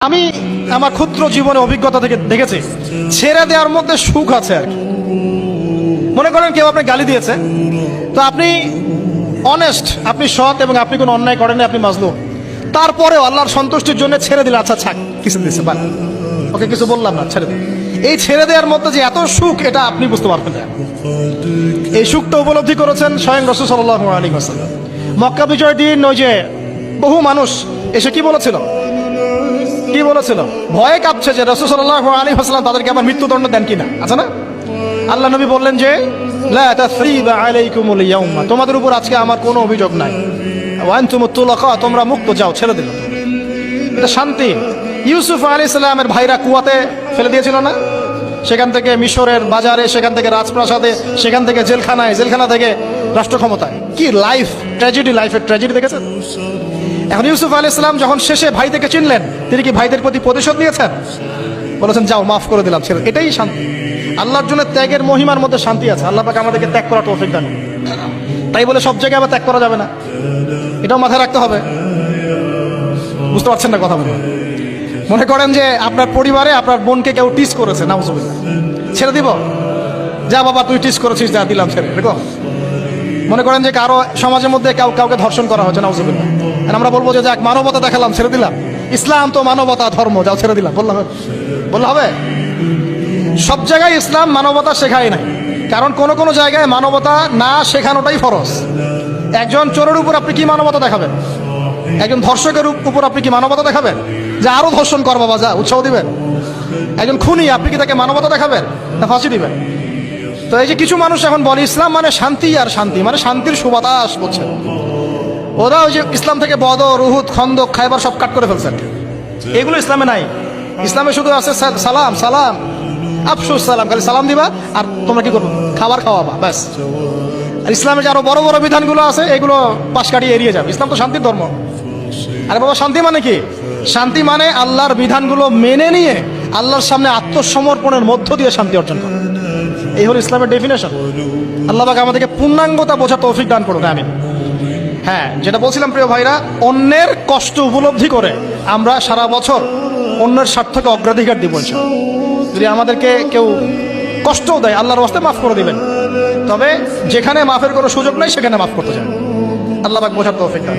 আমি আমার ক্ষুদ্র জীবনে অভিজ্ঞতা থেকে দেখেছি ছেড়ে দেওয়ার মধ্যে সুখ আছে আর কি। মনে করেন কেউ আপনি গালি দিয়েছে, তো আপনি অনেস্ট, আপনি সৎ এবং আপনি কোনো অন্যায় করেননি, আপনি মাজলুম, তারপরেও আল্লাহর সন্তুষ্টির জন্য ছেড়ে দিলে, আচ্ছা ছাক, কিছু দিচ্ছে বা ওকে কিছু বললাম না, ছেড়ে দিন। এই ছেড়ে দেওয়ার মধ্যে যে এত সুখ, এটা আপনি বুঝতে পারবেন না। এই সুখটা উপলব্ধি করেছেন স্বয়ং রাসূল সাল্লাল্লাহু আলাইহি ওয়াসাল্লাম। মক্কা বিজয়ের দিন ওই যে বহু মানুষ এসে কি বলেছিল, ভয়ে কাঁপছে যে রাসূল সাল্লাল্লাহু আলাইহি ওয়াসাল্লাম তাদেরকে আবার মৃত্যুদণ্ড দেন কিনা, আছে না? আল্লাহ নবী বললেন যে লা তাসরিবা আলাইকুমুল ইয়াউমা, তোমাদের উপর আজকে আমার কোনো অভিযোগ নাই, ওয়া আনতুমুত তুলাকা, তোমরা মুক্ত, যাও, ছেড়ে দিল। এটা শান্তি। ইউসুফ আলাইহিস সালামের ভাইরা কুয়াতে ফেলে দিয়েছিল না, সেখান থেকে মিশরের বাজারে, সেখান থেকে রাজপ্রাসাদে, সেখান থেকে জেলখানায়, জেলখানা থেকে রাষ্ট্র ক্ষমতায়। কি লাইফ ট্র্যাজেডি, লাইফের ট্র্যাজেডি দেখেছেন? এখন ইউসুফ আলাইহিস সালাম যখন শেষে ভাইদেরকে চিনলেন, তিনি কি ভাইদের প্রতি প্রতিশোধ নিয়েছেন? বলেছেন যাও, মাফ করে দিলাম, ছেড়ে। এটাই শান্তি। আল্লাহর জন্য ত্যাগের মহিমার মধ্যে শান্তি আছে। আল্লাহ পাক আমাদেরকে ত্যাগ করার তৌফিক দান। তাই বলে সব জায়গায় আবার ত্যাগ করা যাবে না, এটাও মাথায় রাখতে হবে। বুঝতে পারছেন না কথা বলে? মনে করেন যে আপনার পরিবারে আপনার বোনকে কেউ টিস করেছে, নাউজুবিল্লাহ, ছেড়ে দিব? যা বাবা, তুই টিস করেছিস, যা, দিলাম, ছেড়ে। দেখো, মনে করেন যে কারো সমাজের মধ্যে কাউকে ধর্ষণ করা হচ্ছে, নাউজুবিল্লাহ, আর আমরা বলবো যে যাক, মানবতা দেখালাম, ছেড়ে দিলাম, ইসলাম তো মানবতা ধর্ম, যাও, ছেড়ে দিলাম, বললে হবে? সব জায়গায় ইসলাম মানবতা শেখায় নাই, কারণ কোন কোন জায়গায় মানবতা না শেখানোটাই ফরজ। একজন চোরের উপর আপনি কি মানবতা দেখাবেন? একজন ধর্ষকের উপর আপনি কি মানবতা দেখাবেন যে আরো ধর্ষণ কর বাবা, যা, উৎসাহ দিবেন? একজন খুনি, আপনি কি তাকে মানবতা দেখাবেন না ফাঁসি দিবেন? তো এই যে কিছু মানুষ এখন বলে ইসলাম মানে শান্তি, আর শান্তি মানে শান্তির সুবাতাস, বলছে ওরা। ওই যে ইসলাম থেকে বদর, উহুদ, খন্দক, খায়বার সব কাট করে ফেলছেন। এগুলো ইসলামে নাই। ইসলামে শুধু আছে সালাম, সালাম, আফসুস সালাম, খালি সালাম দিবা আর তোমরা কি করবো, খাবার খাওয়াবা, ব্যাস। আর ইসলামে যে আরো বড় বড় বিধানগুলো আছে, এগুলো পাশ কাটিয়ে এড়িয়ে যাবে। ইসলাম তো শান্তির ধর্ম। আরে বাবা, শান্তি মানে কি? শান্তি মানে আল্লাহর বিধানগুলো মেনে নিয়ে আল্লাহর সামনে আত্মসমর্পণের মধ্য দিয়ে শান্তি অর্জন করা। এই হলো ইসলামের ডেফিনেশন। আল্লাহ পাক আমাদেরকে পূর্ণাঙ্গতা বোঝার তৌফিক দান করুন, আমিন। হ্যাঁ, যেটা বলছিলাম প্রিয় ভাইরা, অন্যের কষ্ট উপলব্ধি করে আমরা সারা বছর অন্যের স্বার্থকে অগ্রাধিকার দিব। যদি আমাদেরকে কেউ কষ্টও দেয়, আল্লাহর ওয়াস্তে মাফ করে দিবেন, তবে যেখানে মাফের কোনো সুযোগ নাই সেখানে মাফ করতে চান। আল্লাহ পাক বোঝার তৌফিক দান।